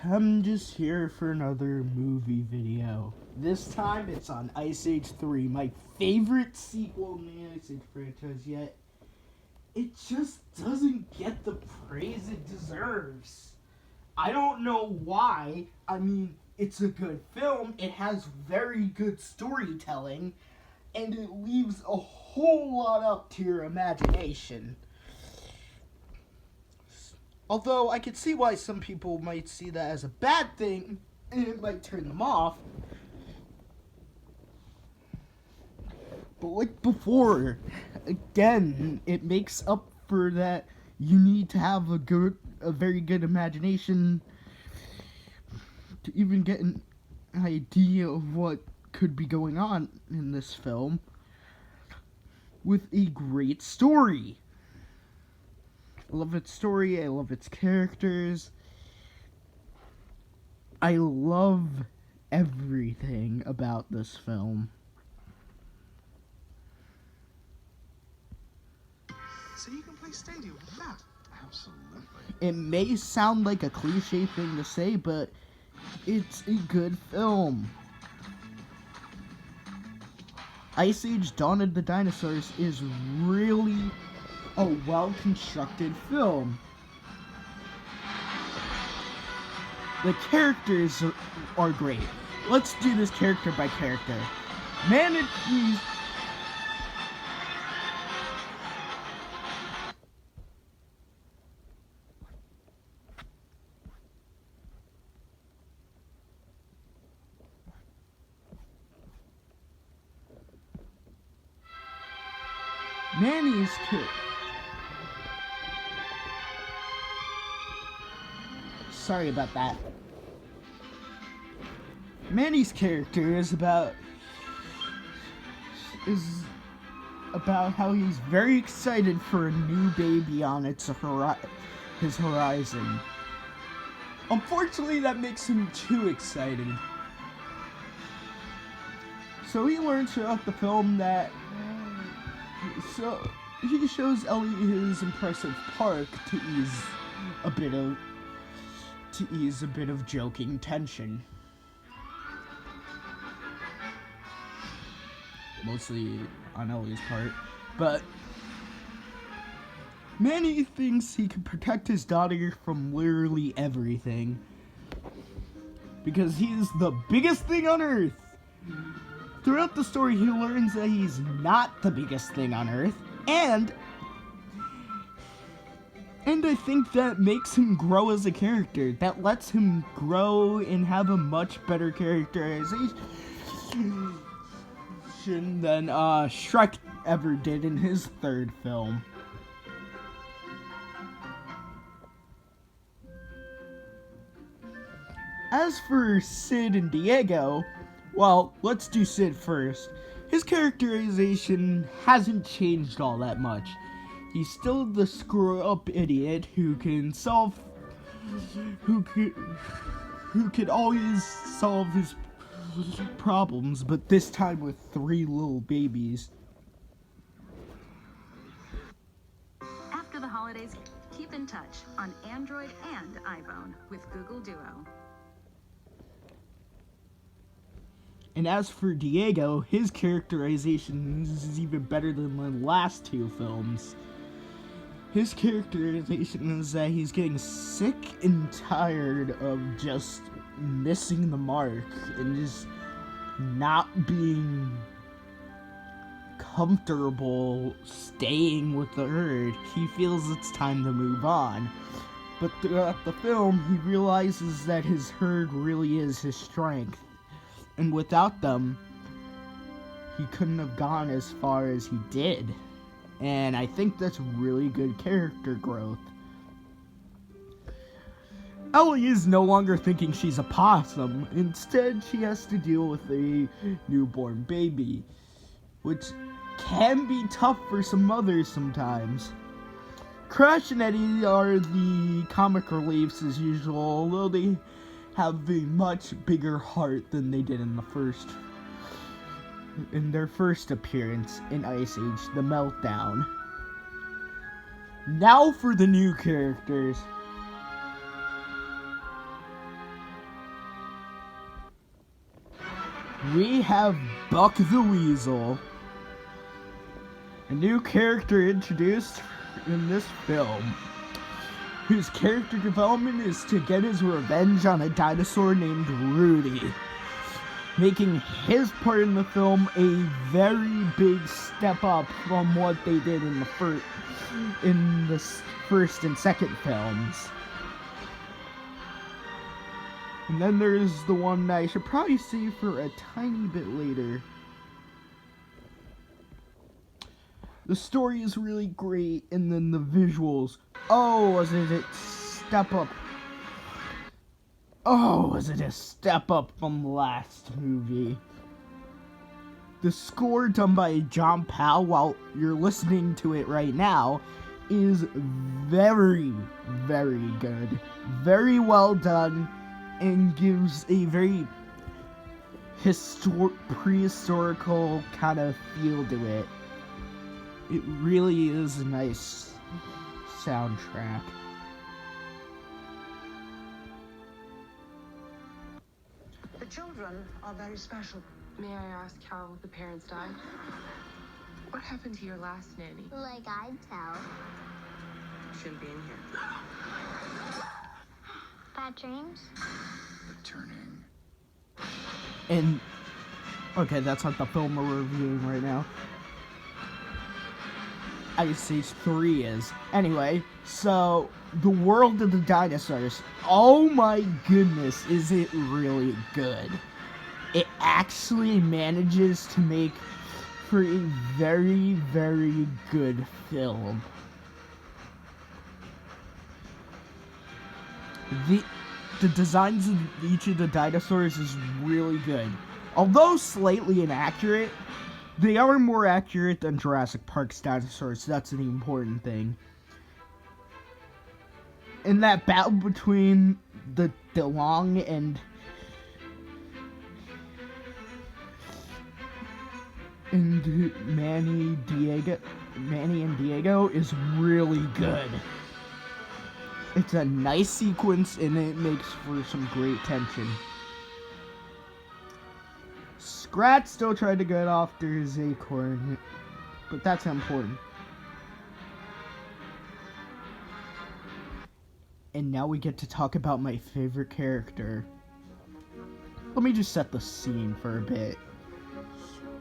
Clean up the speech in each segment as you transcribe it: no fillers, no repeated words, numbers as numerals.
I'm just here for another movie video. This time it's on Ice Age 3, my favorite sequel in the Ice Age franchise yet. It just doesn't get the praise it deserves. I don't know why. I mean, it's a good film, it has very good storytelling, and it leaves a whole lot up to your imagination. Although I could see why some people might see that as a bad thing, and it might turn them off. But like before, again, it makes up for that. You need to have a very good imagination to even get an idea of what could be going on in this film with a great story. I love its story, I love its characters. I love everything about this film. So you can play Stadia with that? Absolutely. It may sound like a cliche thing to say, but it's a good film. Ice Age Dawn of the Dinosaurs is really a well-constructed film. The characters are great. Let's do this character by character. Manatees. Manny's Sorry about that. Manny's character is about how he's very excited for a new baby on his horizon. Unfortunately, that makes him too excited. So he learns throughout the film that he shows Ellie his impressive park to ease a bit of joking tension. Mostly on Ellie's part, but Manny thinks he can protect his daughter from literally everything because he's the biggest thing on Earth. Throughout the story, he learns that he's not the biggest thing on Earth, and I think that makes him grow as a character. That lets him grow and have a much better characterization than Shrek ever did in his third film. As for Sid and Diego, well, let's do Sid first. His characterization hasn't changed all that much. He's still the screw-up idiot who can always solve his problems, but this time with 3 little babies. After the holidays, keep in touch on Android and iPhone with Google Duo. And as for Diego, his characterization is even better than the last 2 films. His characterization is that he's getting sick and tired of just missing the mark and just not being comfortable staying with the herd. He feels it's time to move on. But throughout the film, he realizes that his herd really is his strength. And without them, he couldn't have gone as far as he did. And I think that's really good character growth. Ellie is no longer thinking she's a possum. Instead, she has to deal with a newborn baby, which can be tough for some mothers sometimes. Crash and Eddie are the comic reliefs as usual, although they have a much bigger heart than they did in their first appearance in Ice Age, The Meltdown. Now for the new characters. we have Buck the Weasel, a new character introduced in this film, whose character development is to get his revenge on a dinosaur named Rudy, making his part in the film a very big step up from what they did in the first and second films. And then there's the one that I should probably see for a tiny bit later. The story is really great, and then the visuals. Oh, was it a step up? Oh, was it a step up from the last movie? The score done by John Powell, while you're listening to it right now, is very, very good. Very well done, and gives a very prehistorical kind of feel to it. It really is a nice soundtrack. The children are very special. May I ask how the parents died? What happened to your last nanny? Like I'd tell. Shouldn't be in here. Bad dreams? The turning. And, okay, that's not the film we're reviewing right now. Ice Age 3 is. Anyway, so, the world of the dinosaurs. Oh my goodness, is it really good. It actually manages to make for a very, very good film. The designs of each of the dinosaurs is really good. Although slightly inaccurate, they are more accurate than Jurassic Park's dinosaurs, so that's the important thing. In that battle between the DeLong and Manny and Diego is really good. It's a nice sequence, and it makes for some great tension. Scrat still tried to get after his acorn, but that's important. And now we get to talk about my favorite character. Let me just set the scene for a bit.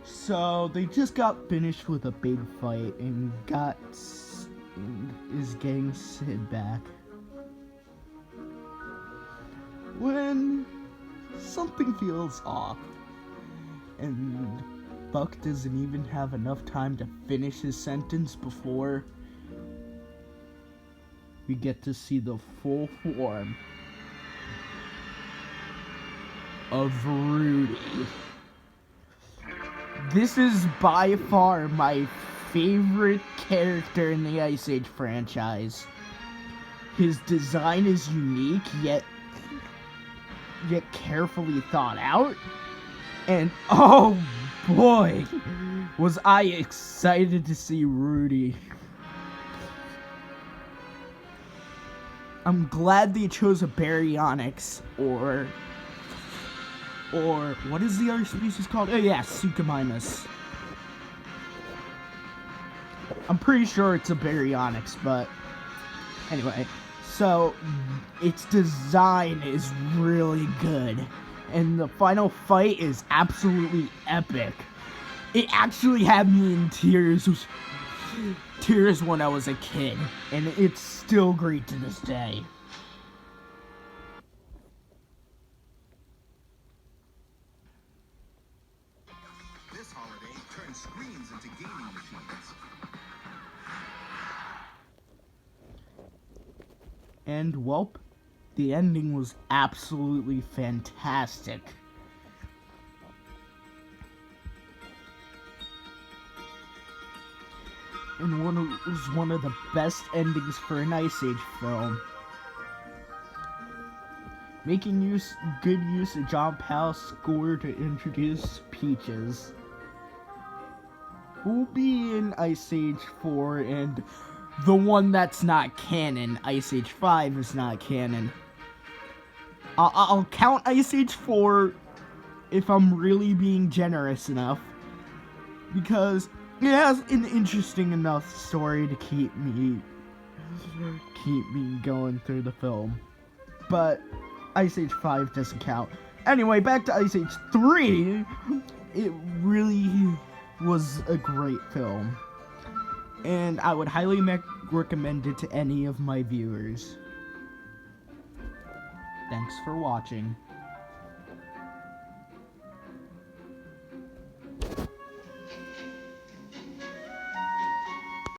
So, they just got finished with a big fight and is getting Sid back. When something feels off, and Buck doesn't even have enough time to finish his sentence before we get to see the full form of Rudy. This is by far my favorite character in the Ice Age franchise. His design is unique, yet carefully thought out. And oh boy, was I excited to see Rudy. I'm glad they chose a Baryonyx, or what is the other species called? Oh yeah, Suchomimus. I'm pretty sure it's a Baryonyx, but anyway. So, its design is really good, and the final fight is absolutely epic. It actually had me in tears when I was a kid, and it's still great to this day. This holiday, turn screens into gaming machines. And, welp, the ending was absolutely fantastic. And it was one of the best endings for an Ice Age film. Making good use of John Powell's score to introduce Peaches, who will be in Ice Age 4 and the one that's not canon. Ice Age 5 is not canon. I'll count Ice Age 4 if I'm really being generous enough, because it has an interesting enough story to keep me going through the film. But Ice Age 5 doesn't count. Anyway, back to Ice Age 3. It really was a great film, and I would highly recommend it to any of my viewers. Thanks for watching.